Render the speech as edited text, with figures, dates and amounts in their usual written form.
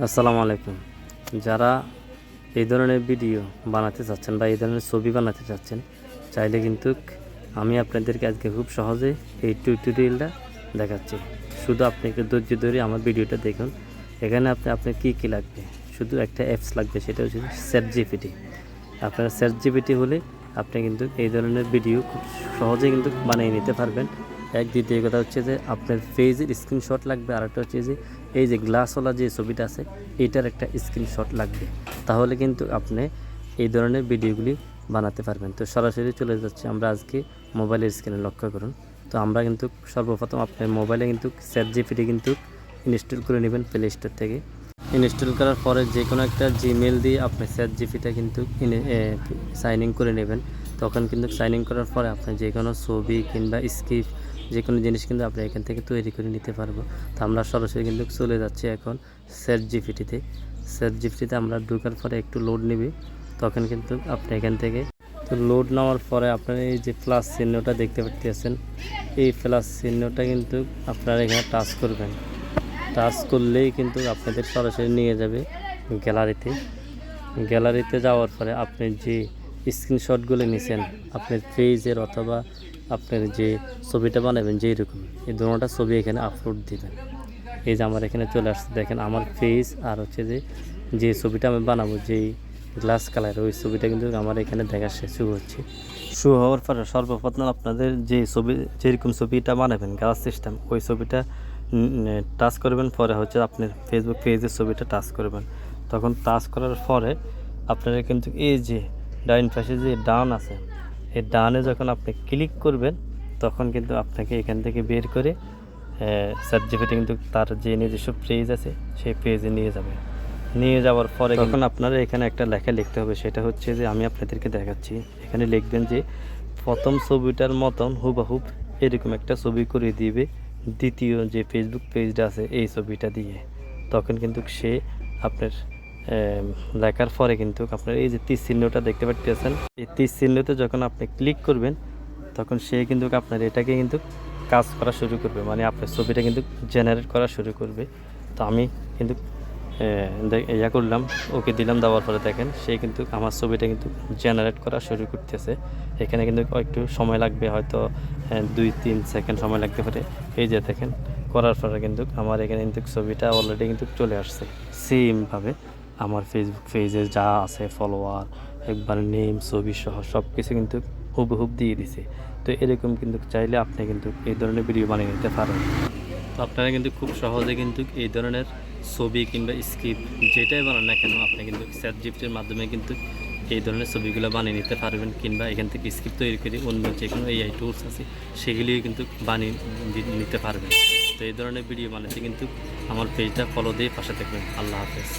আসসালামু আলাইকুম। যারা এই ধরনের ভিডিও বানাতে চাচ্ছেন বা এই ধরনের ছবি বানাতে চাচ্ছেন, চাইলে কিন্তু আমি আপনাদেরকে আজকে খুব সহজে এই টিউটোরিয়ালটা দেখাচ্ছি। শুধু আপনি একটু ধৈর্য ধরে আমার ভিডিওটা দেখুন। এখানে আপনার কী লাগবে, শুধু একটা অ্যাপস লাগবে, সেটা হচ্ছে চ্যাটজিপিটি। আপনার চ্যাটজিপিটি হলে আপনি কিন্তু এই ধরনের ভিডিও খুব সহজে কিন্তু বানিয়ে নিতে পারবেন। দ্বিতীয় কথা হচ্ছে যে আপনার পেজের স্ক্রিনশট লাগবে, আর একটা হচ্ছে যে এই যে গ্লাসওয়ালা যে ছবিটা আছে এটার একটা স্ক্রিনশট লাগবে। তাহলে কিন্তু আপনি এই ধরনের ভিডিওগুলি বানাতে পারবেন। তো সরাসরি চলে যাচ্ছে আমরা আজকে মোবাইলের স্ক্রিনে, লক্ষ্য করুন। তো আমরা কিন্তু সর্বপ্রথম আপনার মোবাইলে কিন্তু চ্যাটজিপিটি কিন্তু ইনস্টল করে নেবেন প্লে স্টোর থেকে। ইনস্টল করার পরে যে কোনো একটা জিমেল দিয়ে আপনি চ্যাটজিপিটি কিন্তু সাইন ইন করে নেবেন। তখন কিন্তু সাইন ইন করার পরে আপনি যে কোনো ছবি কিংবা স্ক্রিপ্ট যে কোনো জিনিস কিন্তু আমরা এখান থেকে তৈরি করে নিতে পারবো। তো আমরা সরাসরি কিন্তু চলে যাচ্ছি এখন চ্যাটজিপিটিতে আমরা ঢোকার পরে একটু লোড নেবে, তখন কিন্তু আপনি এখান থেকে তো লোড নেওয়ার পরে আপনার এই যে প্লাস চিহ্নটা দেখতে পাচ্ছেন, এই প্লাস চিহ্নটা কিন্তু আপনারা এখানে টাচ করবেন। টাচ করলেই কিন্তু আপনাদের সরাসরি নিয়ে যাবে গ্যালারিতে যাওয়ার পরে আপনি যে স্ক্রিনশটগুলো নিছেন আপনার পেজের অথবা আপনার যে ছবিটা বানাবেন যেই রকম, এই দুটোটা ছবি এখানে আপলোড দিবেন। এই যে আমার এখানে চলে আসছে, দেখেন আমার পেজ আর হচ্ছে যে ছবিটা আমি বানাবো যেই গ্লাস কালার, ওই ছবিটা কিন্তু আমার এখানে দেখা শুরু হওয়ার পরে সর্বপ্রথম আপনাদের যে ছবি যেরকম ছবিটা বানাবেন গ্লাস সিস্টেম, ওই ছবিটা টাচ করবেন। পরে হচ্ছে আপনার ফেসবুক পেজের ছবিটা টাচ করবেন। তখন টাচ করার পরে আপনারা কিন্তু এই যে ডাইন পাশে যে ডান আছে, এই ডানে যখন আপনি ক্লিক করবেন তখন কিন্তু আপনাকে এখান থেকে বের করে চ্যাটজিপিটি কিন্তু তার যে নিজস্ব পেজ আছে সেই পেজে নিয়ে যাওয়ার পরে তখন আপনারা এখানে একটা লেখা লিখতে হবে। সেটা হচ্ছে যে আমি আপনাদেরকে দেখাচ্ছি, এখানে লিখবেন যে প্রথম ছবিটার মতন হুবহুব এরকম একটা ছবি করে দিবে দ্বিতীয় যে ফেসবুক পেজটা আছে এই ছবিটা দিয়ে। তখন কিন্তু সে আপনার লেখার পরে কিন্তু আপনার এই যে তীর চিহ্নটা দেখতে পাচ্ছেন, এই তীর চিহ্নতে যখন আপনি ক্লিক করবেন তখন সে কিন্তু আপনার এটাকে কিন্তু কাজ করা শুরু করবে, মানে আপনার ছবিটা কিন্তু জেনারেট করা শুরু করবে। তো আমি কিন্তু করলাম, ওকে দিলাম, দেওয়ার পরে দেখেন সে কিন্তু আমার ছবিটা কিন্তু জেনারেট করা শুরু করতেছে। এখানে কিন্তু একটু সময় লাগবে, হয়তো 2-3 সেকেন্ড সময় লাগতে পারে। এই যে দেখেন করার পরে কিন্তু আমার এখানে কিন্তু ছবিটা অলরেডি কিন্তু চলে আসছে। সেমভাবে আমার ফেসবুক পেজে যা আছে ফলোয়ার, একবার নেম, ছবি সহ সব কিছু কিন্তু হুবহুব দিয়ে দিছে। তো এরকম কিন্তু চাইলে আপনি কিন্তু এই ধরনের ভিডিও বানিয়ে নিতে পারেন। তো আপনারা কিন্তু খুব সহজে কিন্তু এই ধরনের ছবি কিংবা স্ক্রিপ্ট যেটাই বানান না কেন আপনি কিন্তু চ্যাটজিপিটির মাধ্যমে কিন্তু এই ধরনের ছবিগুলো বানিয়ে নিতে পারবেন, কিংবা এখান থেকে স্ক্রিপ্ট তৈরি করে অন্য যে কোনো এআই টুলস আছে সেগুলিও কিন্তু বানিয়ে নিতে পারবেন। তো এই ধরনের ভিডিও বানাতে কিন্তু আমার পেজটা ফলো দিয়ে পাশে থাকবেন। আল্লাহ হাফেজ।